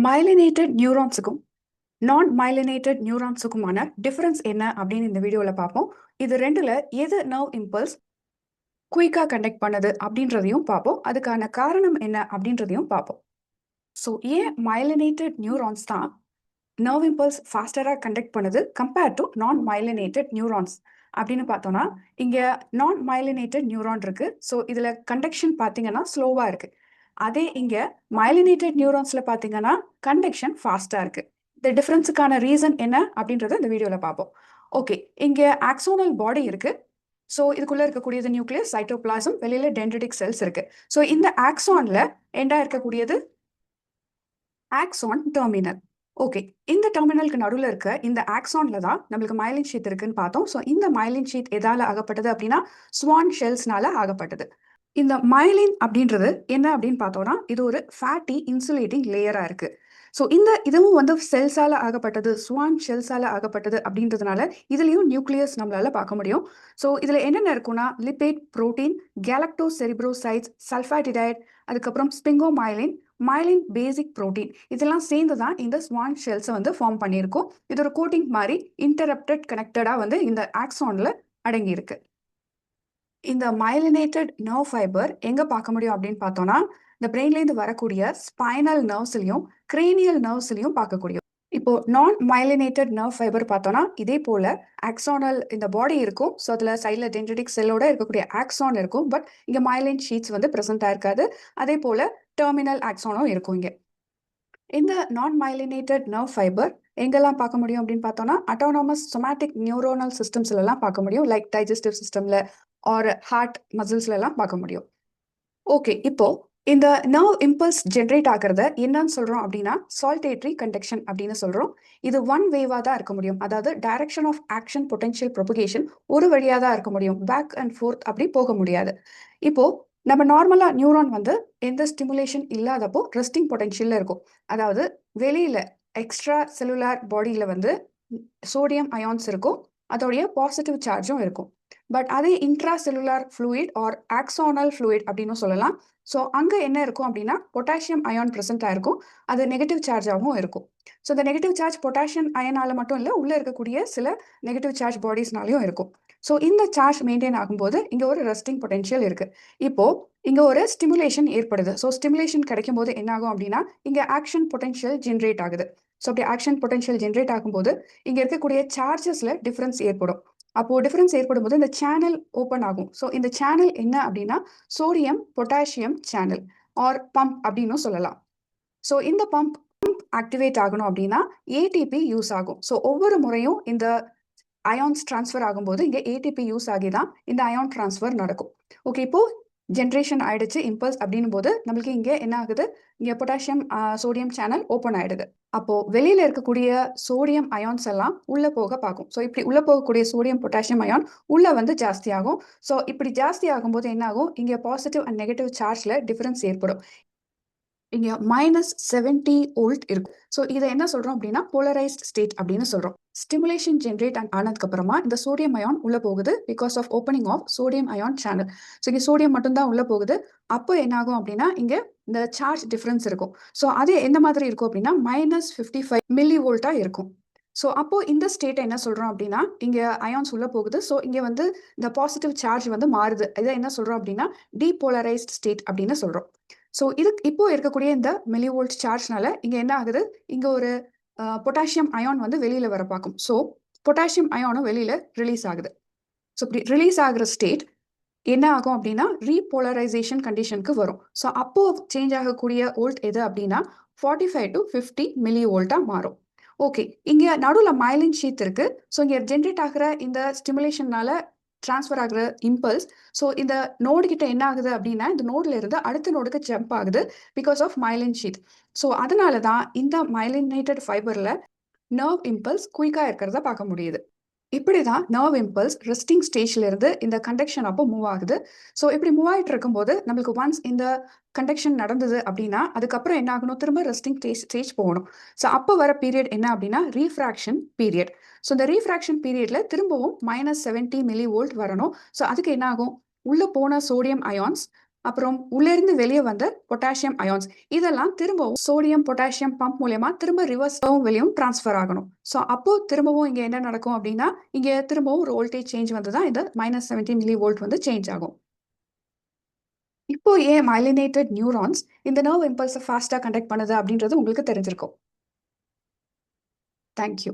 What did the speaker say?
Myelinated நியூரான்ஸுக்கும் நான் myelinated நியூரான்ஸுக்குமான difference என்ன அப்படின்னு இந்த வீடியோவில் பார்ப்போம். இது ரெண்டுல எது நர்வ் இம்பல்ஸ் குயிக்காக கண்டக்ட் பண்ணுது அப்படின்றதையும் பார்ப்போம். அதுக்கான காரணம் என்ன அப்படின்றதையும் பார்ப்போம். ஸோ ஏன் மைலினேட்டட் நியூரான்ஸ் தான் நர்வ் இம்பல்ஸ் ஃபாஸ்டராக கண்டக்ட் பண்ணுது கம்பேர்ட் டு நான் மைலினேட்டட் நியூரான்ஸ் அப்படின்னு பார்த்தோம்னா, இங்கே நான் மைலினேட்டட் நியூரான் இருக்கு. ஸோ இதில் கண்டக்ஷன் பார்த்தீங்கன்னா ஸ்லோவாக இருக்கு. அதே இங்கே மைலினேட்டட் நியூரான்ஸில் பார்த்தீங்கன்னா கண்டக்ஷன் ஃபாஸ்ட்டாக இருக்கு. இந்த டிஃப்ரென்ஸுக்கான ரீசன் என்ன அப்படின்றத இந்த வீடியோவில் பார்ப்போம். ஓகே, இங்கே ஆக்சோனல் பாடி இருக்கு. ஸோ இதுக்குள்ளே இருக்கக்கூடியது நியூக்ளியஸ், சைட்டோபிளாசம், வெளியில் டென்ட்ரிட்டிக் செல்ஸ் இருக்கு. ஸோ இந்த ஆக்சோனில் எண்டா இருக்கக்கூடியது ஆக்சான் டெர்மினல். ஓகே, இந்த டெர்மினலுக்கு நடுவில் இருக்க இந்த ஆக்சான்ல தான் நம்மளுக்கு மைலின் ஷீட் இருக்குன்னு பார்த்தோம். ஸோ இந்த மைலின் ஷீட் எதால ஆகப்பட்டது அப்படின்னா ஸ்வான் ஷெல்ஸ்னால ஆகப்பட்டது. இந்த மைலின் அப்படின்றது என்ன அப்படின்னு பார்த்தோம்னா, இது ஒரு ஃபேட்டி இன்சுலேட்டிங் லேயரா இருக்கு. ஸோ இதுவும் வந்து செல்ஸால ஆகப்பட்டது, ஸ்வான் ஷெல்ஸால ஆகப்பட்டது அப்படின்றதுனால இதுலயும் நியூக்ளியஸ் நம்மளால பார்க்க முடியும். ஸோ இதுல என்னென்ன இருக்குன்னா லிபிட், புரோட்டீன், கேலக்டோ செரிப்ரோசைட்ஸ், சல்ஃபாடிடைட், அதுக்கப்புறம் ஸ்பிங்கோமைலின், மைலின் பேசிக் புரோட்டீன், இதெல்லாம் சேர்ந்து தான் இந்த ஸ்வான் ஷெல்ஸை வந்து ஃபார்ம் பண்ணியிருக்கோம். இது ஒரு கோட்டிங் மாதிரி இன்டரப்டட் கனெக்டடாக வந்து இந்த ஆக்சானில் அடங்கியிருக்கு. இந்த மைலினேட்டட் நர்வ் ஃபைபர் எங்கே பார்க்க முடியும் அப்படின்னு பார்த்தோம்னா, இந்த பிரெயின்லேருந்து வரக்கூடிய ஸ்பைனல் நர்வ்ஸ்லையும் கிரேனியல் நர்வ்ஸ்லையும் பார்க்கக்கூடிய. இப்போ நான் மைலினேட்டட் நர்வ் ஃபைபர் பார்த்தோம்னா இதே போல ஆக்சானல் இந்த பாடி இருக்கும். ஸோ அதில் சைடில் டென்ட்ரிட்டிக் செல்லோட இருக்கக்கூடிய ஆக்சான் இருக்கும். பட் இங்கே மைலின் ஷீட்ஸ் வந்து ப்ரெசென்ட்டாக இருக்காது. அதே போல டெர்மினல் ஆக்சானும் இருக்கும். இங்கே இந்த நான் மைலினேட்டட் நர்வ் ஃபைபர் எங்கெல்லாம் பார்க்க முடியும் அப்படின்னு பார்த்தோம்னா, அட்டானமஸ் சொமேட்டிக் நியூரோனல் சிஸ்டம்ஸ்லாம் பார்க்க முடியும். லைக் டைஜஸ்டிவ் சிஸ்டம்ல ஆர் ஹார்ட் மசில்ஸ்லாம் பார்க்க முடியும். ஓகே, இப்போ இந்த நர்வ் இம்பல்ஸ் ஜென்ரேட் ஆகிறத என்னன்னு சொல்றோம் அப்படின்னா சால்டேட்ரி கண்டக்ஷன் அப்படின்னு சொல்றோம். இது ஒன் வேவா தான் இருக்க முடியும். அதாவது direction of action potential propagation ஒரு வழியாக தான் இருக்க முடியும். பேக் அண்ட் ஃபோர்த் அப்படி போக முடியாது. இப்போ நம்ம நார்மலா நியூரான் வந்து எந்த ஸ்டிமுலேஷன் இல்லாதப்போ ரெஸ்டிங் பொட்டன்ஷியல்ல இருக்கும். அதாவது வெளியில எக்ஸ்ட்ரா செல்லுலார் பாடியில வந்து சோடியம் அயான்ஸ் இருக்கும், அதோடைய பாசிட்டிவ் சார்ஜும் இருக்கும். பட் அதே intra cellular fluid or axonal fluid அப்படின்னு சொல்லலாம். ஸோ அங்கே என்ன இருக்கும் அப்படின்னா பொட்டாசியம் அயான் ப்ரெசென்ட்டாக இருக்கும். அது நெகட்டிவ் சார்ஜாகவும் இருக்கும். ஸோ இந்த நெகட்டிவ் சார்ஜ் பொட்டாசியம் அயனால மட்டும் இல்லை, உள்ளே இருக்கக்கூடிய சில நெகட்டிவ் சார்ஜ் பாடிஸ்னாலையும் இருக்கும். ஸோ இந்த சார்ஜ் மெயின்டைன் ஆகும்போது இங்கே ஒரு ரெஸ்டிங் பொட்டென்ஷியல் இருக்குது. இப்போது இங்கே ஒரு ஸ்டிமுலேஷன் ஏற்படுது. ஸோ ஸ்டிமுலேஷன் கிடைக்கும் போது என்ன ஆகும் அப்படின்னா இங்கே ஆக்ஷன் பொட்டென்ஷியல் ஜென்ரேட் ஆகுது. ஸோ அப்படி ஆக்ஷன் பொட்டென்ஷியல் ஜென்ரேட் ஆகும்போது இங்கே இருக்கக்கூடிய சார்ஜஸில் டிஃப்ரென்ஸ் ஏற்படும். அப்போது டிஃப்ரென்ஸ் ஏற்படும் போது இந்த சேனல் ஓப்பன் ஆகும். ஸோ இந்த சேனல் என்ன அப்படின்னா sodium potassium channel or pump அப்படின்னு சொல்லலாம். ஸோ இந்த பம்ப் ஆக்டிவேட் ஆகணும் அப்படின்னா ஏடிபி யூஸ் ஆகும். ஸோ ஒவ்வொரு முறையும் இந்த அயான்ஸ் டிரான்ஸ்ஃபர் ஆகும்போது இங்கே ஏடிபி யூஸ் ஆகி தான் இந்த அயான் டிரான்ஸ்ஃபர் நடக்கும். ஓகே, இப்போ ஜென்ரேஷன் ஆயிடுச்சு இம்பல்ஸ் அப்படின்னும் போது நம்மளுக்கு இங்கே என்ன ஆகுது, இங்கே பொட்டாசியம் சோடியம் சேனல் ஓப்பன் ஆயிடுது. அப்போ வெளியில இருக்கக்கூடிய சோடியம் அயான்ஸ் எல்லாம் உள்ள போக பார்க்கும். ஸோ இப்படி உள்ள போகக்கூடிய சோடியம் பொட்டாசியம் அயான் உள்ள வந்து ஜாஸ்தி ஆகும். ஸோ இப்படி ஜாஸ்தி ஆகும்போது என்ன ஆகும், இங்கே பாசிட்டிவ் அண்ட் நெகட்டிவ் சார்ஜ்ல டிஃபரன்ஸ் ஏற்படும். இங்கே -70 வோல்ட் இருக்கும். ஸோ இதை என்ன சொல்றோம் அப்படின்னா போலரைஸ்ட் ஸ்டேட் அப்படின்னு சொல்றோம். ஸ்டிமுலேஷன் ஜென்ரேட் ஆனதுக்கு அப்புறமா இந்த சோடியம் அயான் உள்ள போகுது because of opening of sodium ion channel. So இங்கே சோடியம் மட்டும்தான் உள்ள போகுது. அப்போ என்ன ஆகும் அப்படின்னா இங்கே இந்த சார்ஜ் டிஃபரன்ஸ் இருக்கும். ஸோ அது எந்த மாதிரி இருக்கும் அப்படின்னா -55 மில்லி வோல்ட்டா இருக்கும். ஸோ அப்போ இந்த ஸ்டேட்டை என்ன சொல்றோம் அப்படின்னா இங்கே அயான்ஸ் உள்ள போகுது. ஸோ இங்கே வந்து இந்த பாசிட்டிவ் சார்ஜ் வந்து மாறுது. இதை என்ன சொல்றோம் அப்படின்னா டீபோலரைஸ்ட் ஸ்டேட் அப்படின்னு சொல்றோம். ஸோ இப்போ இருக்கக்கூடிய இந்த மில்லிவோல்ட் சார்ஜ்னால இங்கே என்ன ஆகுது, இங்கே ஒரு பொட்டாசியம் அயான் வந்து வெளியில் வர பார்க்கும். ஸோ பொட்டாசியம் அயானும் வெளியில் ரிலீஸ் ஆகுது. ஸோ இப்படி ரிலீஸ் ஆகிற ஸ்டேட் என்ன ஆகும் அப்படின்னா ரீபோலரைசேஷன் கண்டிஷனுக்கு வரும். ஸோ அப்போ சேஞ்ச் ஆகக்கூடிய வோல்ட் எது அப்படின்னா 45 to 50 மில்லி வோல்ட்டாக மாறும். ஓகே, இங்கே நடுவில் மைலின் ஷீத் இருக்கு. ஸோ இங்கே ஜென்ரேட் ஆகிற இந்த ஸ்டிமுலேஷன்னால டிரான்ஸ்ஃபர் ஆகிற இம்பல்ஸ் ஸோ இந்த நோடு கிட்ட என்ன ஆகுது அப்படின்னா இந்த நோட்ல இருந்து அடுத்த நோடுக்கு ஜம்ப் ஆகுது because of myelin sheath. So அதனால தான் இந்த மைலினேட்டட் ஃபைபர்ல நர்வ் இம்பல்ஸ் குயிக்காக இருக்கிறத பார்க்க முடியுது. இப்படி தான் நர்வ் இம்பல்ஸ் ரெஸ்டிங் ஸ்டேஜ்ல இருந்து இந்த கண்டக்ஷன் அப்போ மூவ் ஆகுது. ஸோ இப்படி மூவ் ஆகிட்டு இருக்கும்போது நம்மளுக்கு ஒன்ஸ் இந்த கண்டக்ஷன் நடந்தது அப்படின்னா அதுக்கப்புறம் என்ன ஆகணும், திரும்ப ரெஸ்டிங் ஸ்டேஜ் போகணும். ஸோ அப்போ வர பீரியட் என்ன அப்படின்னா ரீஃப்ராக்ஷன் பீரியட். ஸோ இந்த ரீஃப்ராக்ஷன் பீரியட்ல திரும்பவும் -70 மில்லி வோல்ட் வரணும். ஸோ அதுக்கு என்ன ஆகும், உள்ள போன சோடியம் அயான்ஸ் அப்புறம் உள்ளிருந்து வெளியே வந்த பொட்டாசியம் அயான்ஸ் இதெல்லாம் திரும்பவும் சோடியம் பொட்டாசியம் பம்ப் மூலயமா திரும்ப ரிவர்ஸ் வெளியும் டிரான்ஸ்ஃபர் ஆகணும். ஸோ அப்போ திரும்பவும் இங்க என்ன நடக்கும் அப்படின்னா இங்க திரும்பவும் ஒரு வோல்டேஜ் சேஞ்ச் வந்து தான் இந்த -70 மில்லி வோல்ட் வந்து சேஞ்ச் ஆகும். இப்போ ஏன் மைலினேட்டட் நியூரான்ஸ் இந்த நர்வ் இம்பல்ஸை ஃபாஸ்டா கண்டக்ட் பண்ணுது அப்படின்றது உங்களுக்கு தெரிஞ்சிருக்கும். தேங்க்யூ.